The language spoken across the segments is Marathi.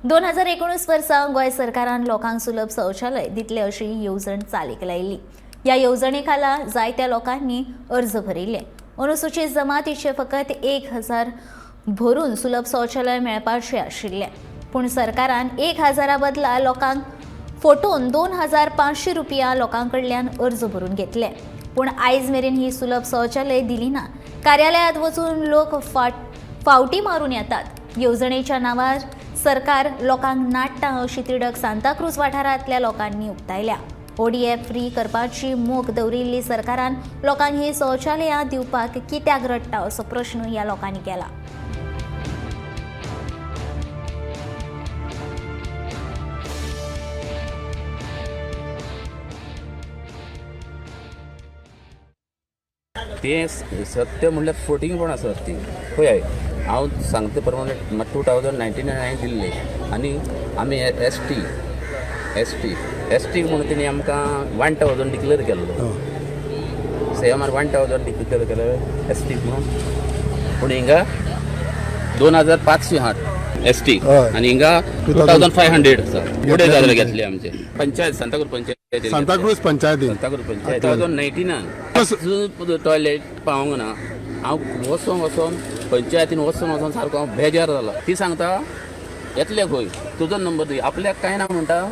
2019 वर्सा गोंय सरकारान लोकांक सुलभ शौचालय दितले अशी येवजण चालीक लायिल्ली. ह्या येवजणे खाला जायत्या लोकांनी अर्ज भरिल्ले. अनुसूचित जमातीचे फकत 1000 भरून सुलभ शौचालय मेळपाचे आशिल्ले, पूण सरकारान 1000 बदला लोकांक फोटोन 2500 रुपया लोकांकडल्यान अर्ज भरून घेतले. पूण आयज मेरेन ही सुलभ शौचालय दिली ना. कार्यालयांत वचून लोक फावटी मारून येतात. येवजणेच्या नांवार सरकार लोकांक नाडटा अशी तिडक सांताक्रूज वाठारांतल्या लोकांनी उक्तायल्या. ODF फ्री करपाची मोख दवरिल्ली सरकारान लोकांक ही शौचालयां दिवपाक कित्याक रडटा असो प्रश्न ह्या लोकांनी केला. ते सत्य म्हणल्यार फोटींग कोण आसा ती पळय. हांव सांगता प्रमाणे 2019 हांवें दिल्ले आनी आमी एस टी म्हणून तेणी आमकां 1000 डिक्लेअर केल्लो. सेमार 1000 डिक्लेअर केलो एस टी म्हणून. पूण हिंगा 2500 आहात एस टी आनी हिंगा 2500 आसा. 5,000 घेतले आमचे पंचायत सांताक्रूज पंचायतीन 2019 टॉयलेट पावोंक ना. हांव वचोन पंचायतीन वचोन सारको हांव बेजार जालो. ती सांगता येतले खंय तुजो नंबर दी. आपल्याक कांय ना म्हणटा.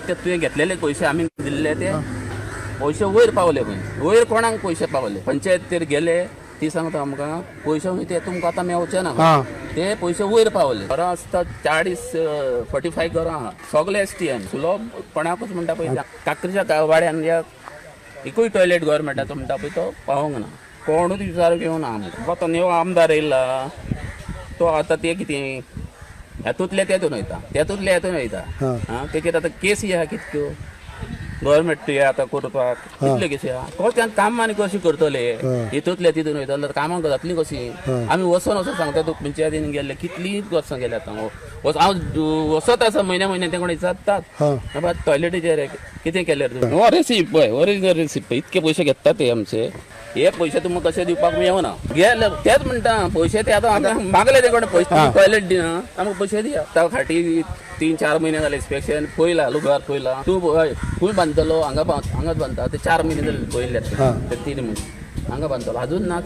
ते तुवें घेतलेले पयशे आमी दिल्ले ते पयशे वयर पावले खंय. वयर कोणाक पयशे पावले. पंचायतीर गेले. ती सांगता आमकां पयशे ते तुमकां आतां मेळचे ना. ते पयशे वयर पावले. घरां आसता 45 घरां आहा सगळे एस टी एन. सुलभ कोणाकूच म्हणटा पळय काकरीच्या वाड्यान एकूय टॉयलेट गव्हर्मेंटाचो म्हणटा पळय तो पावोंक ना. कोणूच विचार घेवं ना. आतां न्यू आमदार येयला तो आतां ते कितें हेतूंतले तेतून वयता. तेचेर आतां केसी आहा कितक्यो गव्हर्मेंट आतां करपाक कितले केसी आहा. कोण काम आनी कशी करतले. हितूंतले तितून वयता जाल्यार कामां जातली कशी. आमी वचोन सांगता तूं पंचायतीन गेले कितलींच वर्सां गेले आतां. हांव वचत आसा म्हयन्या ते कोण विचारतात टॉयलेटीचेर कितें केलें हो रेसिप्ट पळय ओरिजिनल रेसिप्ट इतके पयशे घेतात ते आमचे. हे पयशे तुमकां कशे दिवपाक मेळना. गेले तेच म्हणटा पयशे ते आतां मागले ते कोण पयशे टॉयलेट दिना आमकां पयशे दिया. त्या फाटी 3-4 म्हयने जाले इन्स्पेक्शन पयला लुगार पयला. तूं खंय बांदतलो हांगाच बांदता. ते 4 म्हयने जाले पयले ते 3 म्हयने हांगा बांदतलो अजून नाच